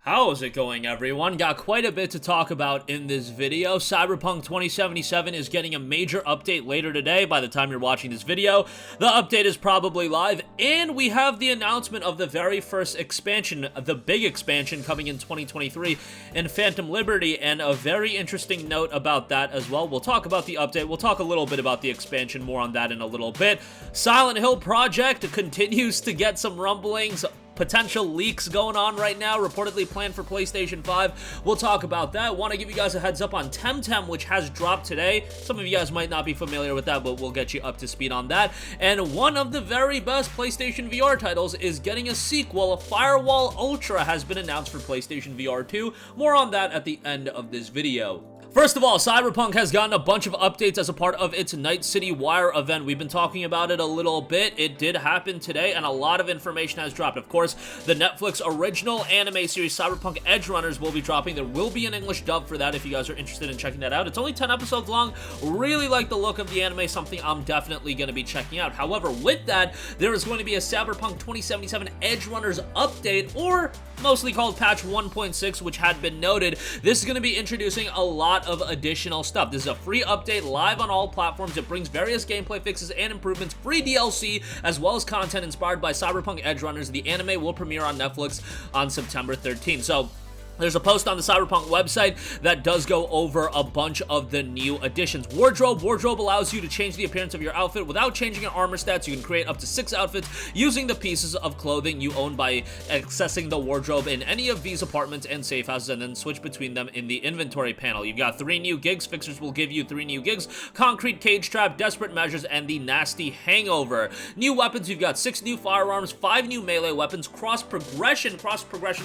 How is it going, everyone? Got quite a bit to talk about in this video. CyberPunk 2077 is getting a major update later today by the time you're watching this video. The update is probably live, and we have the announcement of the very first expansion, the big expansion coming in 2023 in Phantom Liberty, and a very interesting note about that as well. We'll talk about the update. We'll talk a little bit about the expansion, more on that in a little bit. Silent Hill Project continues to get some rumblings. Potential leaks going on right now, reportedly planned for PlayStation 5. We'll talk about that. Want to give you guys a heads up on Temtem, which has dropped today. Some of you guys might not be familiar with that, but we'll get you up to speed on that. And one of the very best PlayStation VR titles is getting a sequel. Firewall Ultra has been announced for PlayStation VR 2. More on that at the end of this video. First of all, CyberPunk has gotten a bunch of updates as a part of its Night City Wire event. We've been talking about it a little bit. It did happen today, and a lot of information has dropped. Of course, the Netflix original anime series Cyberpunk Edge Runners will be dropping. There will be an English dub for that if you guys are interested in checking that out. It's only 10 episodes long. Really like the look of the anime, something I'm definitely going to be checking out. However, with that, there is going to be a Cyberpunk 2077 Edge Runners update, or mostly called Patch 1.6, which had been noted. This is going to be introducing a lot of additional stuff. This is a free update live on all platforms. It brings various gameplay fixes and improvements, free DLC, as well as content inspired by Cyberpunk Edge Runners. The anime will premiere on Netflix on September 13th. So there's a post on the Cyberpunk website that does go over a bunch of the new additions. Wardrobe allows you to change the appearance of your outfit without changing your armor stats. You can create up to 6 outfits using the pieces of clothing you own by accessing the wardrobe in any of these apartments and safe houses, and then switch between them in the inventory panel. You've got 3 new gigs. Fixers will give you 3 new gigs: Concrete Cage Trap, Desperate Measures, and the Nasty Hangover. New weapons, you've got 6 new firearms, 5 new melee weapons. Cross-progression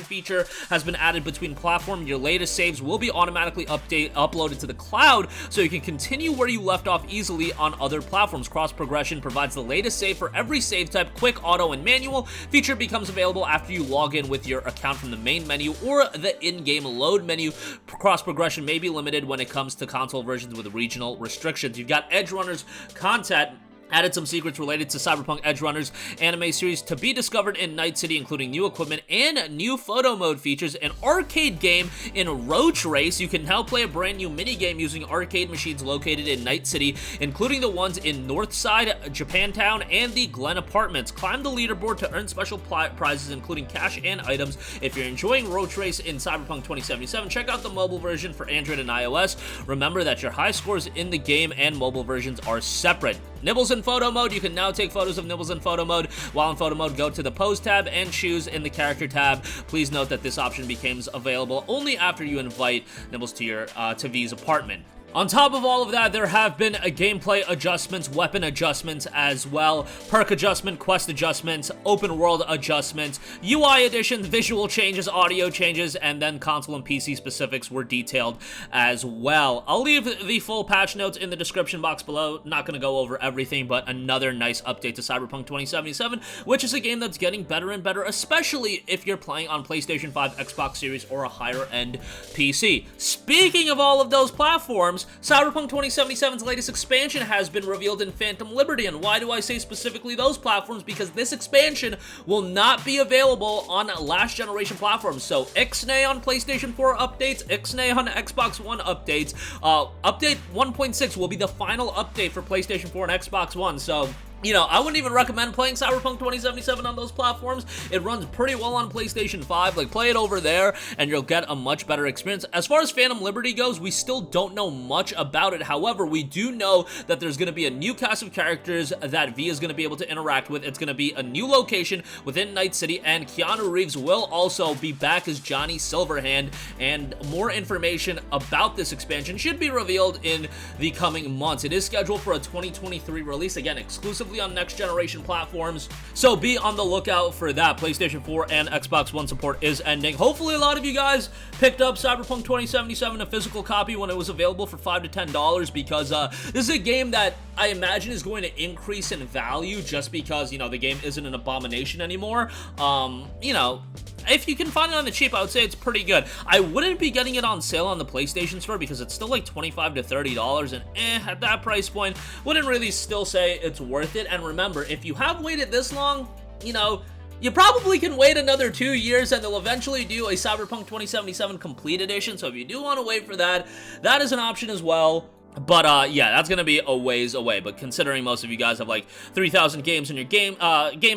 feature has been added between platform. Your latest saves will be automatically uploaded to the cloud, so you can continue where you left off easily on other platforms. Cross progression provides the latest save for every save type. Quick, auto, and manual feature becomes available after you log in with your account from the main menu or the in-game load menu. Cross progression may be limited when it comes to console versions with regional restrictions. You've got Edge Runners content. Added some secrets related to Cyberpunk Edge Runners anime series to be discovered in Night City, including new equipment and new photo mode features. An arcade game in Roach Race. You can now play a brand new minigame using arcade machines located in Night City, including the ones in Northside, Japantown, and the Glen Apartments. Climb the leaderboard to earn special prizes, including cash and items. If you're enjoying Roach Race in Cyberpunk 2077, check out the mobile version for Android and iOS. Remember that your high scores in the game and mobile versions are separate. Nibbles in photo mode. You can now take photos of Nibbles in photo mode. While in photo mode, go to the pose tab and choose in the character tab. Please note that this option becomes available only after you invite Nibbles to your to V's apartment. On top of all of that, there have been gameplay adjustments, weapon adjustments as well, perk adjustment, quest adjustments, open world adjustments, UI additions, visual changes, audio changes, and then console and PC specifics were detailed as well. I'll leave the full patch notes in the description box below. Not going to go over everything, but another nice update to Cyberpunk 2077, which is a game that's getting better and better, especially if you're playing on PlayStation 5, Xbox Series, or a higher-end PC. Speaking of all of those platforms, Cyberpunk 2077's latest expansion has been revealed in Phantom Liberty, and why do I say specifically those platforms? Because this expansion will not be available on last generation platforms. So Ixnay on PlayStation 4 updates, Ixnay on Xbox One updates. Update 1.6 will be the final update for PlayStation 4 and Xbox One, so you know, I wouldn't even recommend playing Cyberpunk 2077 on those platforms. It runs pretty well on PlayStation 5. Like, play it over there, and you'll get a much better experience. As far as Phantom Liberty goes, we still don't know much about it. However, we do know that there's going to be a new cast of characters that V is going to be able to interact with. It's going to be a new location within Night City, and Keanu Reeves will also be back as Johnny Silverhand, and more information about this expansion should be revealed in the coming months. It is scheduled for a 2023 release, again, exclusively on next generation platforms, so be on the lookout for that. PlayStation 4 and Xbox One support is ending. Hopefully a lot of you guys picked up Cyberpunk 2077, a physical copy, when it was available for $5 to $10, because this is a game that I imagine is going to increase in value just because, you know, the game isn't an abomination anymore. You know, if you can find it on the cheap, I would say it's pretty good. I wouldn't be getting it on sale on the PlayStation Store because it's still like $25 to $30, and at that price point, wouldn't really still say it's worth it. And remember, if you have waited this long, you know, you probably can wait another 2 years, and they'll eventually do a Cyberpunk 2077 Complete Edition, so if you do want to wait for that, that is an option as well. But, yeah, that's gonna be a ways away, but considering most of you guys have, like, 3,000 games in your game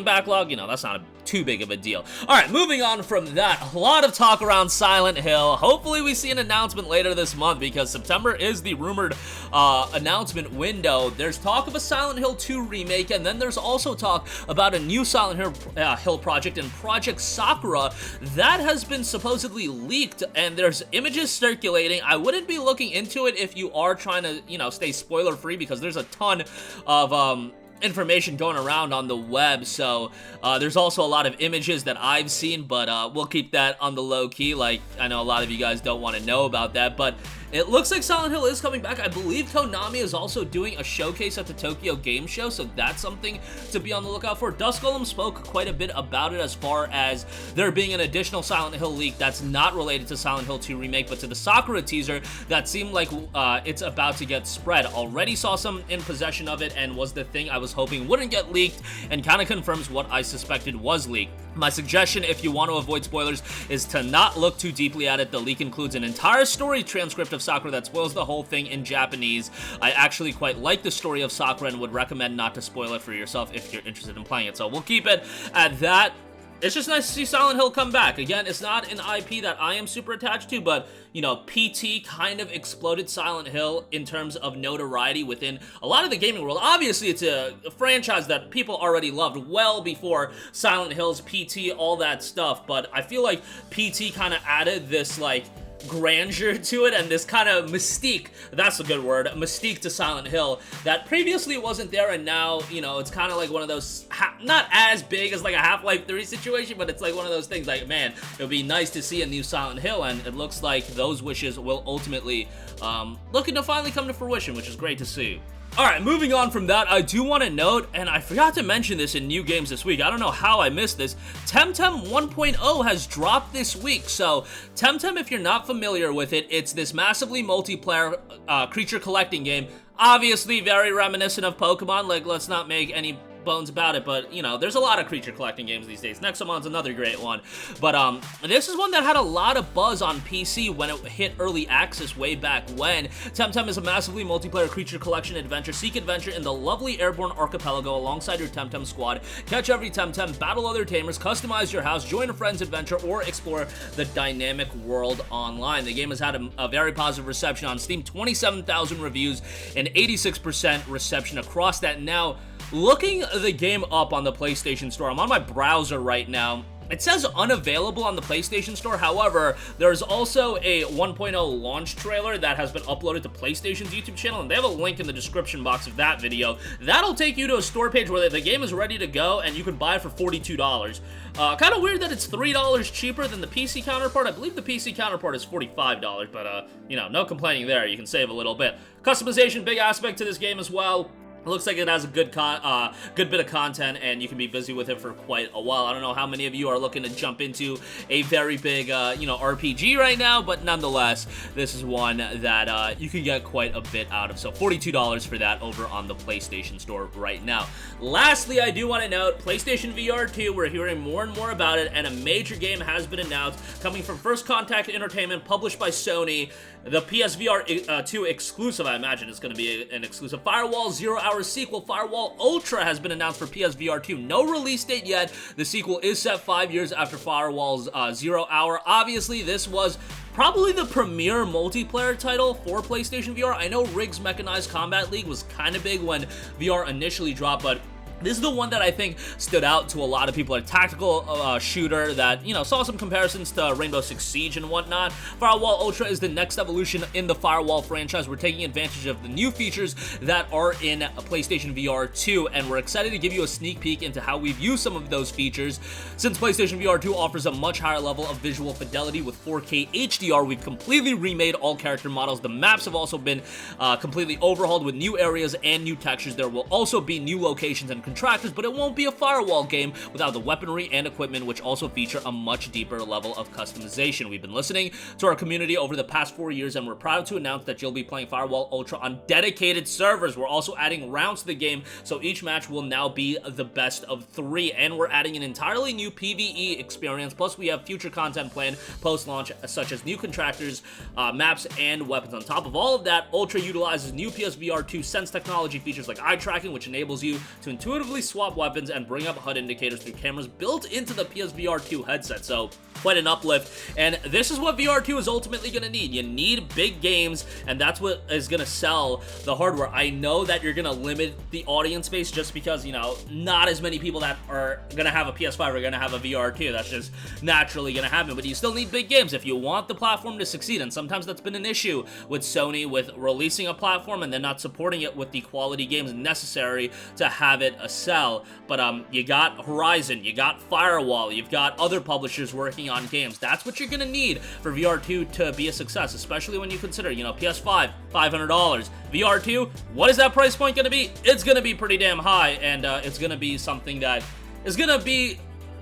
backlog, you know, that's not too big of a deal. Alright, moving on from that, a lot of talk around Silent Hill. Hopefully we see an announcement later this month, because September is the rumored announcement window. There's talk of a Silent Hill 2 remake, and then there's also talk about a new Silent Hill project, and Project Sakura, that has been supposedly leaked, and there's images circulating. I wouldn't be looking into it if you are trying to, you know, stay spoiler free, because there's a ton of information going around on the web, so there's also a lot of images that I've seen, but we'll keep that on the low key. Like, I know a lot of you guys don't want to know about that, but it looks like Silent Hill is coming back. I believe Konami is also doing a showcase at the Tokyo Game Show, so that's something to be on the lookout for. Dust Golem spoke quite a bit about it, as far as there being an additional Silent Hill leak that's not related to Silent Hill 2 Remake, but to the Sakura teaser that seemed like it's about to get spread. Already saw some in possession of it, and was the thing I was hoping wouldn't get leaked, and kind of confirms what I suspected was leaked. My suggestion, if you want to avoid spoilers, is to not look too deeply at it. The leak includes an entire story transcript of Sakura that spoils the whole thing in Japanese. I actually quite like the story of Sakura and would recommend not to spoil it for yourself if you're interested in playing it. So we'll keep it at that. It's just nice to see Silent Hill come back. Again, it's not an IP that I am super attached to, but, you know, PT kind of exploded Silent Hill in terms of notoriety within a lot of the gaming world. Obviously, it's a franchise that people already loved well before Silent Hills, PT, all that stuff, but I feel like PT kind of added this, like, grandeur to it, and this kind of mystique, that's a good word, mystique to Silent Hill that previously wasn't there, and now, you know, it's kind of like one of those, not as big as like a Half-Life 3 situation, but it's like one of those things like, man, it would be nice to see a new Silent Hill, and it looks like those wishes will ultimately looking to finally come to fruition, which is great to see. Alright, moving on from that, I do want to note, and I forgot to mention this in new games this week, I don't know how I missed this, Temtem 1.0 has dropped this week. So Temtem, if you're not familiar with it, it's this massively multiplayer creature collecting game, obviously very reminiscent of Pokemon, like, let's not make any bones about it, but, you know, there's a lot of creature collecting games these days. Nexomon's another great one, but this is one that had a lot of buzz on PC when it hit early access way back when. Temtem is a massively multiplayer creature collection adventure. Seek adventure in the lovely airborne archipelago alongside your Temtem squad. Catch every Temtem, battle other tamers, customize your house, join a friend's adventure, or explore the dynamic world online. The game has had a very positive reception on Steam, 27,000 reviews and 86% reception across that. Now, looking the game up on the PlayStation Store, I'm on my browser right now. It says unavailable on the PlayStation Store, however, there's also a 1.0 launch trailer that has been uploaded to PlayStation's YouTube channel, and they have a link in the description box of that video. That'll take you to a store page where the game is ready to go, and you can buy it for $42. Kind of weird that it's $3 cheaper than the PC counterpart. I believe the PC counterpart is $45, but, you know, no complaining there. You can save a little bit. Customization, big aspect to this game as well. It looks like it has a good bit of content, and you can be busy with it for quite a while. I don't know how many of you are looking to jump into a very big, you know, RPG right now, but nonetheless, this is one that you can get quite a bit out of. So $42 for that over on the PlayStation Store right now. Lastly, I do want to note, PlayStation VR 2, we're hearing more and more about it, and a major game has been announced, coming from First Contact Entertainment, published by Sony. The PSVR 2 exclusive, I imagine it's going to be an exclusive. Firewall 0 Hour sequel, Firewall Ultra, has been announced for PSVR 2. No release date yet. The sequel is set 5 years after Firewall's 0 Hour. Obviously, this was probably the premier multiplayer title for PlayStation VR. I know Riggs Mechanized Combat League was kind of big when VR initially dropped, but this is the one that I think stood out to a lot of people. A tactical shooter that, you know, saw some comparisons to Rainbow Six Siege and whatnot. Firewall Ultra is the next evolution in the Firewall franchise. We're taking advantage of the new features that are in PlayStation VR 2, and we're excited to give you a sneak peek into how we've used some of those features. Since PlayStation VR 2 offers a much higher level of visual fidelity with 4K HDR, we've completely remade all character models. The maps have also been completely overhauled with new areas and new textures. There will also be new locations and contractors, but it won't be a Firewall game without the weaponry and equipment, which also feature a much deeper level of customization. We've been listening to our community over the past 4 years, and we're proud to announce that you'll be playing Firewall Ultra on dedicated servers. We're also adding rounds to the game, so each match will now be the best of 3, and we're adding an entirely new PvE experience, plus we have future content planned post-launch, such as new contractors, maps, and weapons. On top of all of that, Ultra utilizes new PSVR 2 Sense technology features like eye tracking, which enables you to intuitively swap weapons and bring up HUD indicators through cameras built into the PSVR 2 headset, so quite an uplift. And this is what VR 2 is ultimately going to need. You need big games, and that's what is going to sell the hardware. I know that you're going to limit the audience base just because, you know, not as many people that are going to have a PS5 are going to have a VR 2. That's just naturally going to happen, but you still need big games if you want the platform to succeed, and sometimes that's been an issue with Sony, with releasing a platform and then not supporting it with the quality games necessary to have it sell. But you got Horizon, you got Firewall, you've got other publishers working on games. That's what you're gonna need for VR2 to be a success, especially when you consider, you know, PS5, $500. VR2, what is that price point gonna be? It's gonna be pretty damn high, and it's gonna be something that is gonna be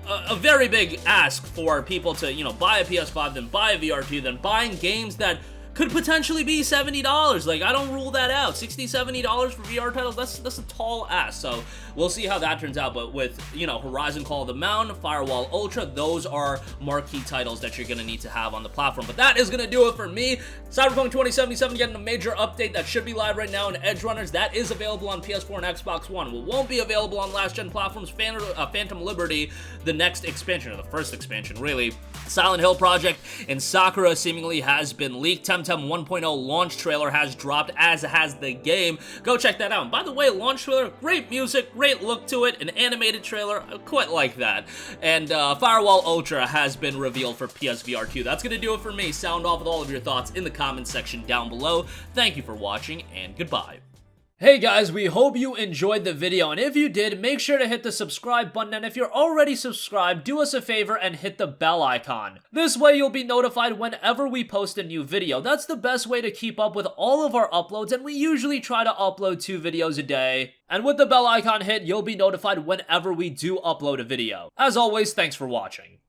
a very big ask for people to, you know, buy a PS5, then buy a VR2, then buying games that could potentially be $70. Like, I don't rule that out. $60, $70 for VR titles, that's a tall ask. So we'll see how that turns out. But with, you know, Horizon Call of the Mountain, Firewall Ultra, those are marquee titles that you're gonna need to have on the platform. But that is gonna do it for me. CyberPunk 2077 getting a major update that should be live right now in Edge Runners. That is available on PS4 and Xbox One. It won't be available on last-gen platforms. Phantom Liberty, the next expansion, or the first expansion, really. Silent Hill Project and Sakura seemingly has been leaked. Temtem 1.0 launch trailer has dropped, as has the game. Go check that out. And by the way, launch trailer, great music, great look to it, an animated trailer, I quite like that. And Firewall Ultra has been revealed for PSVR 2. That's going to do it for me. Sound off with all of your thoughts in the comments section down below. Thank you for watching, and goodbye. Hey guys, we hope you enjoyed the video, and if you did, make sure to hit the subscribe button, and if you're already subscribed, do us a favor and hit the bell icon. This way you'll be notified whenever we post a new video. That's the best way to keep up with all of our uploads, and we usually try to upload 2 videos a day. And with the bell icon hit, you'll be notified whenever we do upload a video. As always, thanks for watching.